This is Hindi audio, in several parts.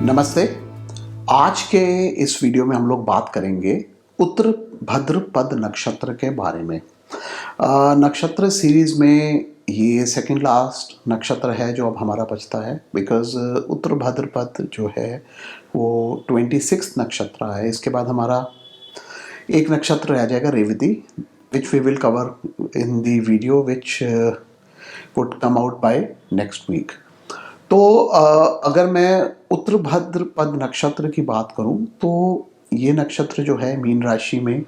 नमस्ते। आज के इस वीडियो में हम लोग बात करेंगे उत्तर भाद्रपद नक्षत्र के बारे में। नक्षत्र सीरीज में ये सेकंड लास्ट नक्षत्र है जो अब हमारा बचता है, बिकॉज उत्तर भाद्रपद जो है वो 26 नक्षत्र है। इसके बाद हमारा एक नक्षत्र रह जाएगा Revati, which we will cover in the video which would come out by next week. तो अगर मैं उत्तर भाद्रपद नक्षत्र की बात करूं तो ये नक्षत्र जो है मीन राशि में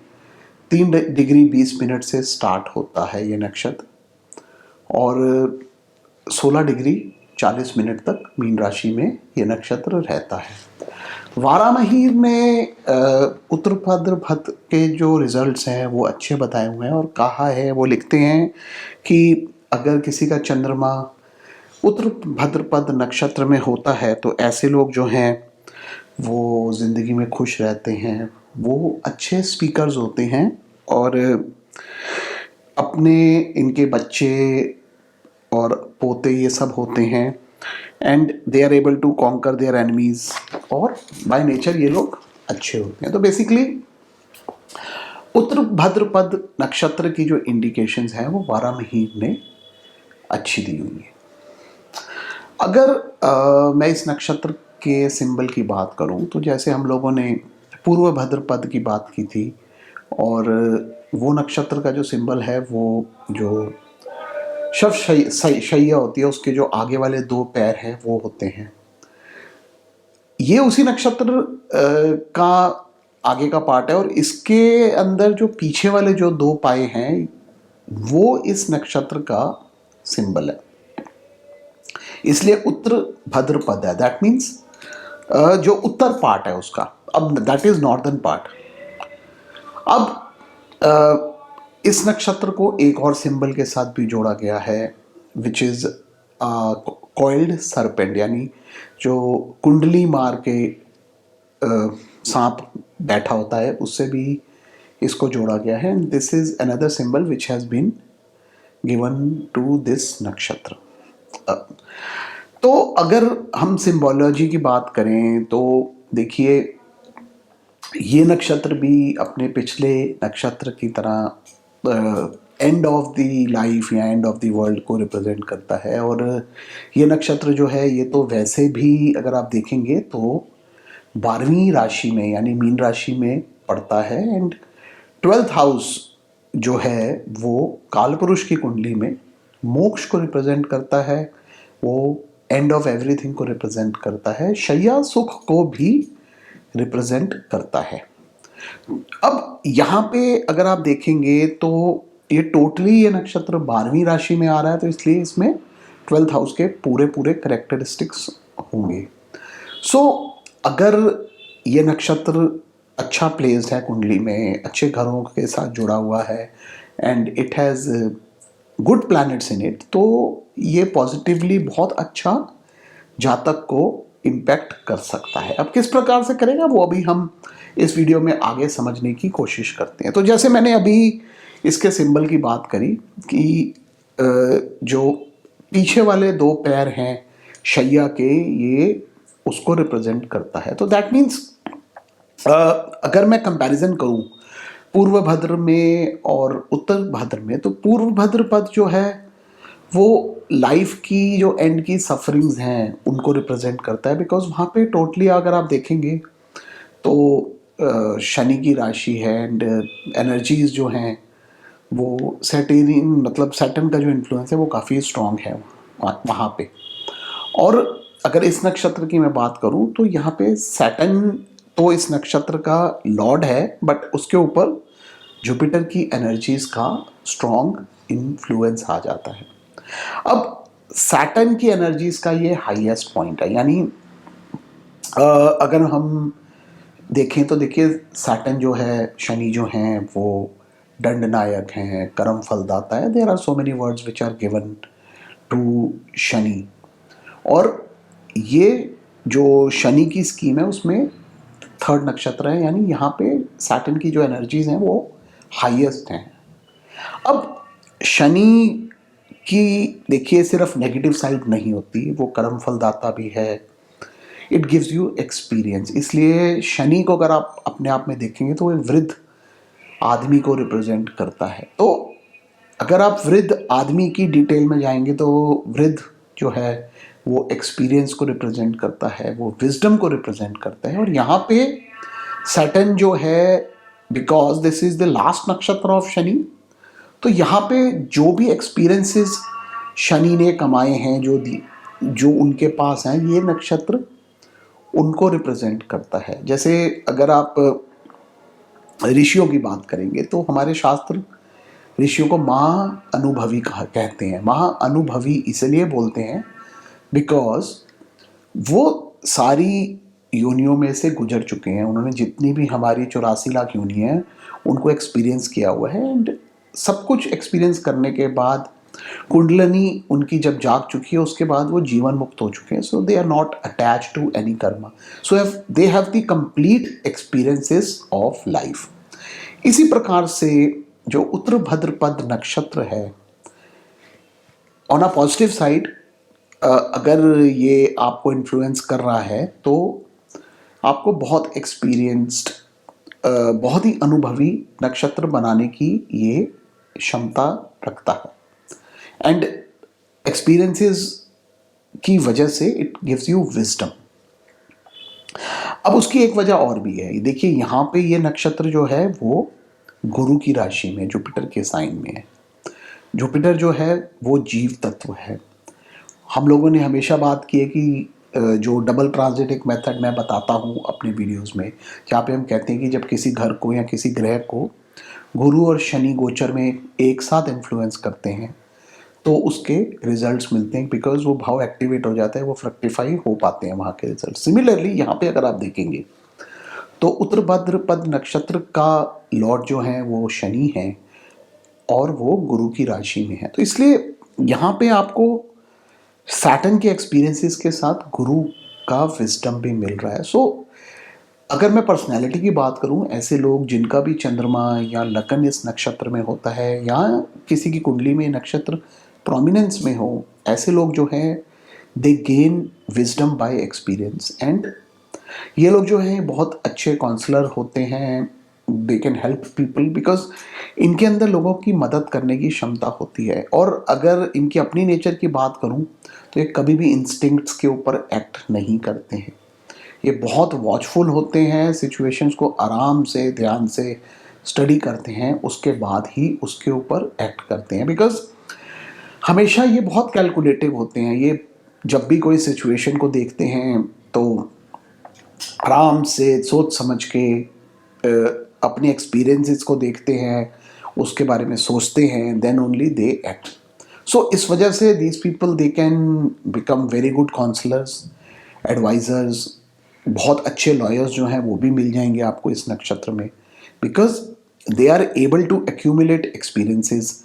3 डिग्री 20 मिनट से स्टार्ट होता है ये नक्षत्र, और 16 डिग्री 40 मिनट तक मीन राशि में ये नक्षत्र रहता है। वारामही में उत्तर भाद्रपद के जो रिजल्ट्स हैं वो अच्छे बताए हुए हैं, और कहा है, वो लिखते हैं कि अगर किसी का चंद्रमा उत्तर भाद्रपद नक्षत्र में होता है तो ऐसे लोग जो हैं वो ज़िंदगी में खुश रहते हैं, वो अच्छे स्पीकर्स होते हैं, और अपने इनके बच्चे और पोते ये सब होते हैं, and they are able to conquer their enemies, और बाय नेचर ये लोग अच्छे होते हैं। तो बेसिकली उत्तर भाद्रपद नक्षत्र की जो इंडिकेशंस हैं वो वारामही ने अच्छी दी हुई है। अगर मैं इस नक्षत्र के सिंबल की बात करूं तो जैसे हम लोगों ने पूर्व भाद्रपद की बात की थी, और वो नक्षत्र का जो सिंबल है वो जो शैया होती है उसके जो आगे वाले 2 पैर हैं वो होते हैं। ये उसी नक्षत्र का आगे का पार्ट है, और इसके अंदर जो पीछे वाले जो 2 पाए हैं वो इस नक्षत्र का सिंबल है, इसलिए उत्तर भाद्रपद है। दैट मीन्स जो उत्तर पार्ट है उसका, अब दैट इज नॉर्दर्न पार्ट। अब इस नक्षत्र को एक और सिंबल के साथ भी जोड़ा गया है, विच इज कॉइल्ड सरपेंट, यानी जो कुंडली मार के सांप बैठा होता है उससे भी इसको जोड़ा गया है। And this is another symbol which has been given to this nakshatra. तो अगर हम सिंबोलॉजी की बात करें तो देखिए, ये नक्षत्र भी अपने पिछले नक्षत्र की तरह एंड ऑफ द लाइफ या एंड ऑफ द वर्ल्ड को रिप्रेजेंट करता है, और ये नक्षत्र जो है ये तो वैसे भी अगर आप देखेंगे तो 12वीं राशि में यानी मीन राशि में पड़ता है, एंड 12th हाउस जो है वो कालपुरुष की कुंडली में मोक्ष को रिप्रेजेंट करता है, वो एंड ऑफ एवरीथिंग को रिप्रेजेंट करता है, शैया सुख को भी रिप्रेजेंट करता है। अब यहाँ पे अगर आप देखेंगे तो ये टोटली ये नक्षत्र 12वीं राशि में आ रहा है, तो इसलिए इसमें 12th हाउस के पूरे पूरे करेक्टरिस्टिक्स होंगे। सो अगर ये नक्षत्र अच्छा प्लेस्ड है कुंडली में, अच्छे घरों के साथ जुड़ा हुआ है, and it has good planets in it, तो ये पॉजिटिवली बहुत अच्छा जातक को इम्पैक्ट कर सकता है। अब किस प्रकार से करेगा वो अभी हम इस वीडियो में आगे समझने की कोशिश करते हैं। तो जैसे मैंने अभी इसके सिंबल की बात करी कि जो पीछे वाले 2 पैर हैं शैया के, ये उसको रिप्रेजेंट करता है। तो दैट मीन्स अगर मैं कंपैरिजन करूं पूर्व भाद्र में और उत्तर भाद्र में, तो पूर्व भाद्रपद जो है वो लाइफ की जो एंड की सफरिंग्स हैं उनको रिप्रेजेंट करता है, बिकॉज वहाँ पे टोटली अगर आप देखेंगे तो शनि की राशि है, एंड एनर्जीज जो हैं वो सैटर्न, मतलब सैटर्न का जो इन्फ्लुएंस है वो काफ़ी स्ट्रॉन्ग है वहाँ पे। और अगर इस नक्षत्र की मैं बात करूँ तो यहाँ पे सैटर्न तो इस नक्षत्र का लॉर्ड है, बट उसके ऊपर जुपिटर की एनर्जीज का स्ट्रॉन्ग इन्फ्लुएंस आ जाता है। अब सैटर्न की एनर्जीज का ये हाईएस्ट पॉइंट है, यानी अगर हम देखें तो देखिए सैटर्न जो है, शनि जो हैं वो दंडनायक हैं, कर्म फलदाता है। There are so many words which are given to Shani, और ये जो शनि की स्कीम है उसमें 3rd नक्षत्र है, यानी यहाँ पे सैटर्न की जो एनर्जीज हैं वो हाईएस्ट हैं। अब शनि की देखिए सिर्फ नेगेटिव साइड नहीं होती, वो कर्म फलदाता भी है, इट गिव्स यू एक्सपीरियंस। इसलिए शनि को अगर आप अपने आप में देखेंगे तो वो एक वृद्ध आदमी को रिप्रेजेंट करता है। तो अगर आप वृद्ध आदमी की डिटेल में जाएंगे तो वृद्ध जो है वो एक्सपीरियंस को रिप्रेजेंट करता है, वो विजडम को रिप्रेजेंट करता है। और यहाँ पे सैटर्न जो है, because this is the last नक्षत्र ऑफ शनि, तो यहाँ पे जो भी एक्सपीरियंसेस शनि ने कमाए हैं, जो उनके पास हैं, ये नक्षत्र उनको रिप्रेजेंट करता है। जैसे अगर आप ऋषियों की बात करेंगे तो हमारे शास्त्र ऋषियों को महाअनुभवी कहते हैं। महाअनुभवी इसलिए बोलते हैं बिकॉज वो सारी योनियों में से गुजर चुके हैं। उन्होंने जितनी भी हमारी 84 लाख योनि हैं उनको एक्सपीरियंस किया हुआ है, एंड सब कुछ एक्सपीरियंस करने के बाद कुंडलनी उनकी जब जाग चुकी है उसके बाद वो जीवन मुक्त हो चुके हैं। So they are not attach to any karma, so they have the complete experiences of life. इसी प्रकार से जो उत्तर भाद्रपद नक्षत्र है, ऑन अ पॉजिटिव साइड, अगर ये आपको इन्फ्लुएंस कर रहा है तो आपको बहुत एक्सपीरियंस्ड, बहुत ही अनुभवी नक्षत्र बनाने की ये क्षमता रखता है। एंड एक्सपीरियंसेस की वजह से इट गिव्स यू विजडम। अब उसकी एक वजह और भी है। देखिए यहाँ पे ये नक्षत्र जो है वो गुरु की राशि में, जुपिटर के साइन में है। जुपिटर जो है वो जीव तत्व है। हम लोगों ने हमेशा बात की है कि जो डबल ट्रांजिटिक मेथड मैं बताता हूँ अपने वीडियोस में, जहाँ पे हम कहते हैं कि जब किसी घर को या किसी ग्रह को गुरु और शनि गोचर में एक साथ इन्फ्लुएंस करते हैं तो उसके रिजल्ट्स मिलते हैं, बिकॉज वो भाव एक्टिवेट हो जाता है, वो फ्रक्टिफाई हो पाते हैं वहाँ के रिजल्ट। सिमिलरली यहाँ पे अगर आप देखेंगे तो उत्तर भाद्रपद नक्षत्र का लॉर्ड जो है वो शनि है और वो गुरु की राशि में है। तो इसलिए यहाँ पे आपको सैटर्न के एक्सपीरियंसेस के साथ गुरु का विजडम भी मिल रहा है। अगर मैं पर्सनैलिटी की बात करूं, ऐसे लोग जिनका भी चंद्रमा या लगन इस नक्षत्र में होता है या किसी की कुंडली में नक्षत्र प्रोमिनेंस में हो, ऐसे लोग जो हैं दे gain wisdom bye experience. And ये लोग जो हैं बहुत अच्छे काउंसलर होते हैं, they can help people because इनके अंदर लोगों की मदद करने की क्षमता होती है। और अगर इनकी अपनी नेचर की बात करूं तो ये कभी भी इंस्टिंक्ट्स के ऊपर एक्ट नहीं करते हैं। ये बहुत वॉचफुल होते हैं, सिचुएशंस को आराम से ध्यान से स्टडी करते हैं, उसके बाद ही उसके ऊपर एक्ट करते हैं। बिकॉज हमेशा ये बहुत कैलकुलेटिव होते हैं। ये जब भी कोई सिचुएशन को देखते हैं तो आराम से सोच समझ के अपने एक्सपीरियंसेस को देखते हैं, उसके बारे में सोचते हैं, then only they act. So इस वजह से these people they can become very good counsellors, advisors. बहुत अच्छे लॉयर्स जो हैं वो भी मिल जाएंगे आपको इस नक्षत्र में, because they are able to accumulate experiences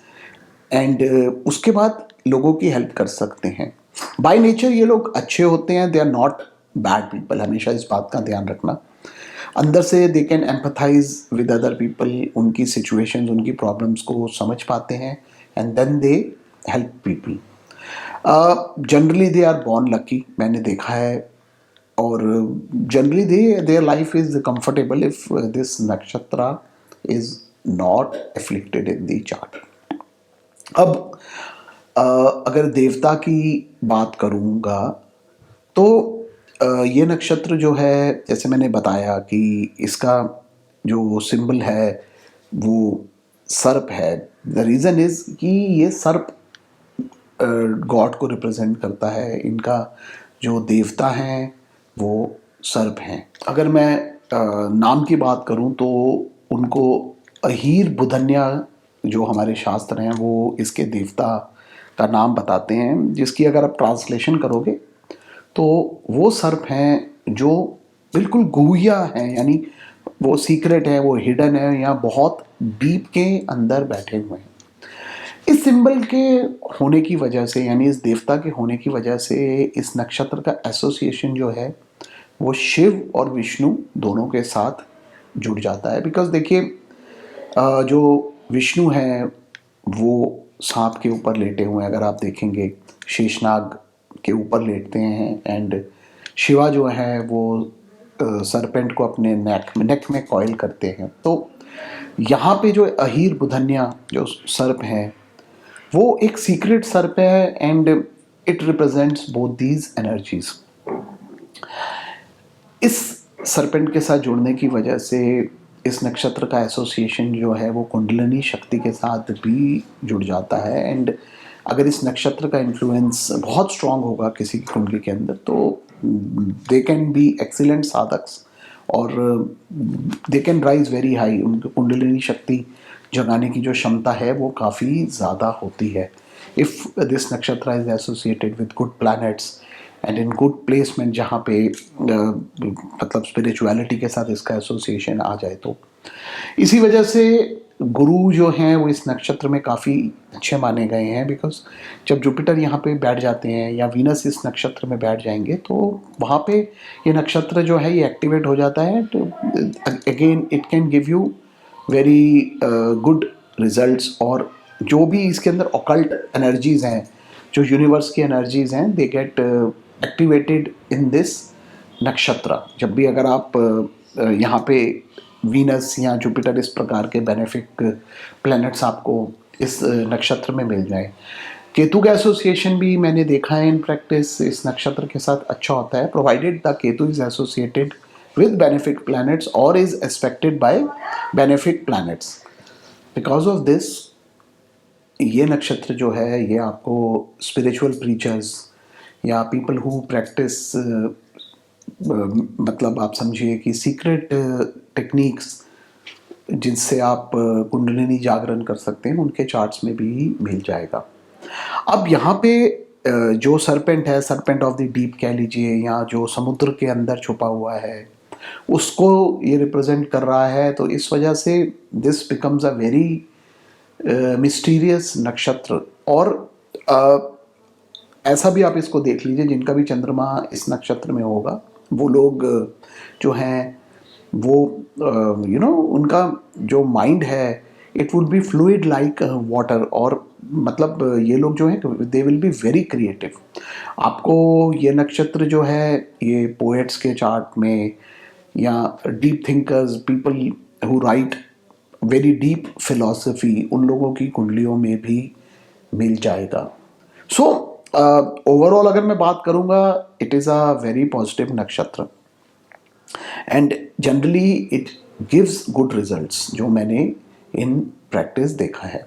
and उसके बाद लोगों की हेल्प कर सकते हैं। बाय नेचर ये लोग अच्छे होते हैं, they are not bad people. हमेशा इस बात का ध्यान रखना। अंदर से they can empathise with other people, उनकी सिचुएशंस, उनकी प्रॉब्लम्स को समझ पाते हैं and then they help people. Generally they are born lucky, मैंने देखा है। और generally their life is comfortable if this nakshatra is not afflicted in the chart. अब अगर देवता की बात करूँगा तो ये नक्षत्र जो है, जैसे मैंने बताया कि इसका जो सिंबल है वो सर्प है। द रीज़न इज कि ये सर्प गॉड को रिप्रेजेंट करता है। इनका जो देवता हैं वो सर्प हैं। अगर मैं नाम की बात करूं तो उनको अहीर बुधन्या, जो हमारे शास्त्र हैं वो इसके देवता का नाम बताते हैं, जिसकी अगर आप ट्रांसलेशन करोगे तो वो सर्प हैं जो बिल्कुल गुहिया हैं, यानी वो सीक्रेट है, वो हिडन है, या बहुत डीप के अंदर बैठे हुए हैं। इस सिंबल के होने की वजह से, यानी इस देवता के होने की वजह से, इस नक्षत्र का एसोसिएशन जो है वो शिव और विष्णु दोनों के साथ जुड़ जाता है। बिकॉज देखिए जो विष्णु हैं वो सांप के ऊपर लेटे हुए हैं, अगर आप देखेंगे शेषनाग के ऊपर लेटते हैं, एंड शिवा जो है वो सरपेंट को अपने नेक में कॉइल करते हैं। तो यहाँ पे जो अहीर बुधन्या जो सर्प है वो एक सीक्रेट सर्प है and it represents both these energies. इस सरपेंट के साथ जुड़ने की वजह से इस नक्षत्र का एसोसिएशन जो है वो कुंडलिनी शक्ति के साथ भी जुड़ जाता है। एंड अगर इस नक्षत्र का इन्फ्लुएंस बहुत स्ट्रांग होगा किसी की कुंडली के अंदर तो दे कैन बी एक्सीलेंट साधक्स और they can rise very high. उनकी कुंडलिनी शक्ति जगाने की जो क्षमता है वो काफ़ी ज़्यादा होती है। If this nakshatra is associated with good planets and in good placement जहाँ पे मतलब स्पिरिचुअलिटी के साथ इसका एसोसिएशन आ जाए तो इसी वजह से गुरु जो हैं वो इस नक्षत्र में काफ़ी अच्छे माने गए हैं। बिकॉज जब जुपिटर यहाँ पे बैठ जाते हैं या वीनस इस नक्षत्र में बैठ जाएंगे तो वहाँ पे ये नक्षत्र जो है ये एक्टिवेट हो जाता है। तो again it can give you very good results. और जो भी इसके अंदर ऑकल्ट एनर्जीज हैं जो यूनिवर्स की एनर्जीज हैं they get activated in this नक्षत्र। जब भी अगर आप यहाँ पे वीनस या जुपिटर इस प्रकार के बेनिफिक प्लैनेट्स आपको इस नक्षत्र में मिल जाए। केतु का एसोसिएशन भी मैंने देखा है इन प्रैक्टिस इस नक्षत्र के साथ अच्छा होता है provided the Ketu is associated with benefic planets or is aspected by benefic planets. Because of this ये नक्षत्र जो है ये आपको स्पिरिचुअल प्रीचर्स या पीपल हु प्रैक्टिस मतलब आप समझिए कि सीक्रेट टेक्निक्स जिनसे आप कुंडलिनी जागरण कर सकते हैं उनके चार्ट्स में भी मिल जाएगा। अब यहाँ पे जो सरपेंट है सरपेंट ऑफ द डीप कह लीजिए या जो समुद्र के अंदर छुपा हुआ है उसको ये रिप्रेजेंट कर रहा है। तो इस वजह से this becomes a very mysterious नक्षत्र। और ऐसा भी आप इसको देख लीजिए जिनका भी चंद्रमा इस नक्षत्र में होगा वो लोग जो हैं वो उनका जो माइंड है it would be fluid like water. और मतलब ये लोग जो हैं they will be very creative. आपको ये नक्षत्र जो है ये पोएट्स के चार्ट में या deep thinkers people who right very deep philosophy उन लोगों की कुंडलियों में भी मिल जाएगा। सो ओवरऑल अगर मैं बात करूंगा it is a very positive nakshatra and generally it gives good results जो मैंने इन प्रैक्टिस देखा है।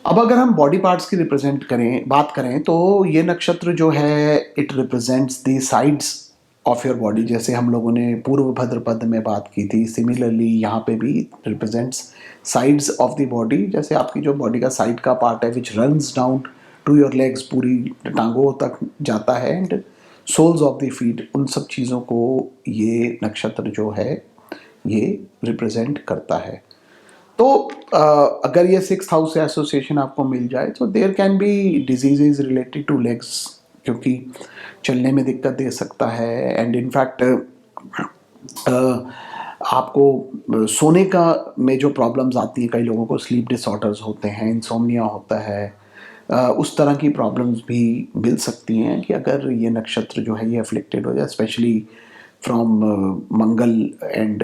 अब अगर हम बॉडी पार्ट्स की बात करें तो ये नक्षत्र जो है it represents the sides of your body. जैसे हम लोगों ने पूर्व भद्रपद में बात की थी सिमिलरली यहाँ पे भी represents sides of the body. जैसे आपकी जो बॉडी का साइड का पार्ट है which runs down to your legs पूरी टांगों तक जाता है and soles of the feet उन सब चीज़ों को ये नक्षत्र जो है ये रिप्रेजेंट करता है। तो अगर ये 6th हाउस से एसोसिएशन आपको मिल जाए तो there can be diseases related to legs क्योंकि चलने में दिक्कत दे सकता है। एंड इनफैक्ट आपको सोने का में जो प्रॉब्लम्स आती हैं कई लोगों को स्लीप डिसऑर्डर्स होते हैं इंसोम्निया होता है उस तरह की प्रॉब्लम्स भी मिल सकती हैं कि अगर ये नक्षत्र जो है ये अफ्लिक्टेड हो जाए specially from Mangal and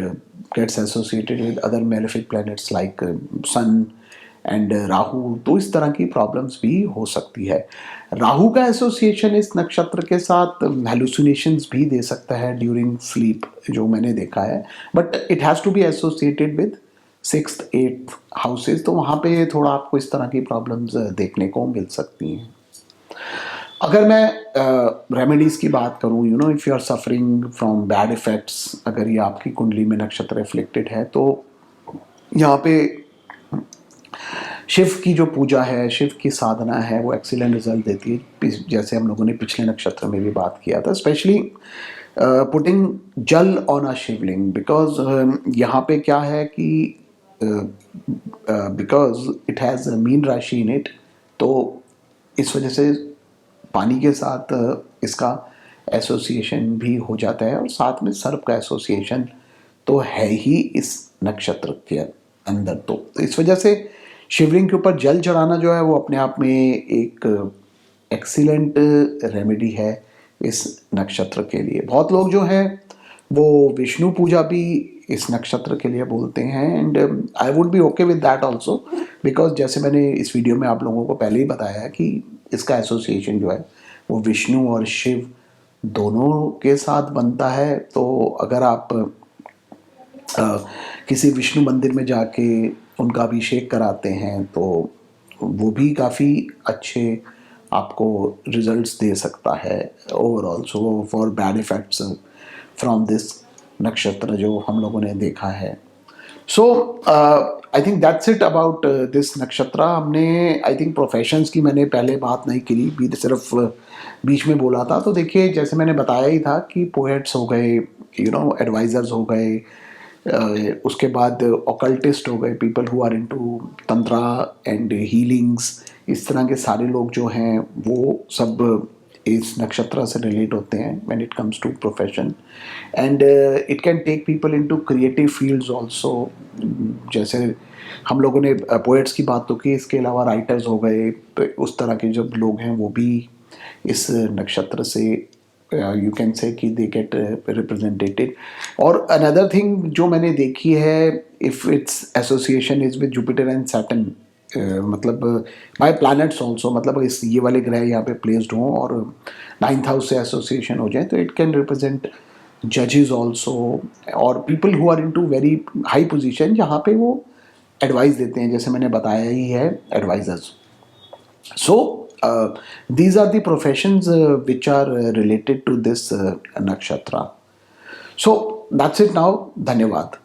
gets associated with other malefic planets like sun and Rahu. तो इस तरह की प्रॉब्लम्स भी हो सकती है। राहु का एसोसिएशन इस नक्षत्र के साथ हेलुसिनेशंस भी दे सकता है ड्यूरिंग स्लीप जो मैंने देखा है but it has to be associated with 6th 8th houses. तो वहाँ पे थोड़ा आपको इस तरह की प्रॉब्लम्स देखने को मिल सकती हैं। अगर मैं रेमेडीज़ की बात करूँ if you are suffering from bad effects अगर ये आपकी कुंडली में नक्षत्र एफ्लिक्टेड है तो यहाँ पे शिव की जो पूजा है शिव की साधना है वो एक्सीलेंट रिजल्ट देती है। जैसे हम लोगों ने पिछले नक्षत्र में भी बात किया था स्पेशली पुटिंग जल ऑन अ शिवलिंग बिकॉज यहाँ पे क्या है कि बिकॉज इट हैज़ मीन राशि इन इट तो इस वजह से पानी के साथ इसका एसोसिएशन भी हो जाता है और साथ में सर्प का एसोसिएशन तो है ही इस नक्षत्र के अंदर। तो इस वजह से शिवलिंग के ऊपर जल चढ़ाना जो है वो अपने आप में एक एक्सीलेंट रेमेडी है इस नक्षत्र के लिए। बहुत लोग जो हैं वो विष्णु पूजा भी इस नक्षत्र के लिए बोलते हैं, and I would be okay with that also, because जैसे मैंने इस वीडियो में आप लोगों को पहले ही बताया है कि इसका एसोसिएशन जो है वो विष्णु और शिव दोनों के साथ बनता है। तो अगर आप किसी विष्णु मंदिर में जाके उनका अभिषेक कराते हैं तो वो भी काफ़ी अच्छे आपको रिजल्ट्स दे सकता है। Overall so for bad effects from this nakshatra जो हम लोगों ने देखा है। So I think that's it about this nakshatra. हमने आई थिंक प्रोफेशंस की मैंने पहले बात नहीं करी, भी सिर्फ बीच में बोला था। तो देखिए जैसे मैंने बताया ही था कि पोएट्स हो गए, एडवाइजर्स हो गए, उसके बाद ऑकल्टिस्ट हो गए, people who are into tantra and healings, इस तरह के सारे लोग जो हैं वो सब इस नक्षत्र से रिलेट होते हैं when it comes to profession. And it can take people into creative fields also. जैसे हम लोगों ने पोएट्स की बात तो की, इसके अलावा राइटर्स हो गए, तो उस तरह के जो लोग हैं वो भी इस नक्षत्र से यू कैन से कि दे गेट रिप्रेजेंटेटेड। और अनदर थिंग जो मैंने देखी है, if its association is with Jupiter and Saturn, मतलब बाय प्लैनेट्स ऑल्सो, मतलब इस ये वाले ग्रह यहाँ पे प्लेस्ड हों और 9th हाउस से एसोसिएशन हो जाए, तो इट कैन रिप्रेजेंट जजेस ऑल्सो और people who are into very high position जहाँ पे वो एडवाइस देते हैं, जैसे मैंने बताया ही है, advisers. So these are the professions which are related to this nakshatra. So that's it now. धन्यवाद.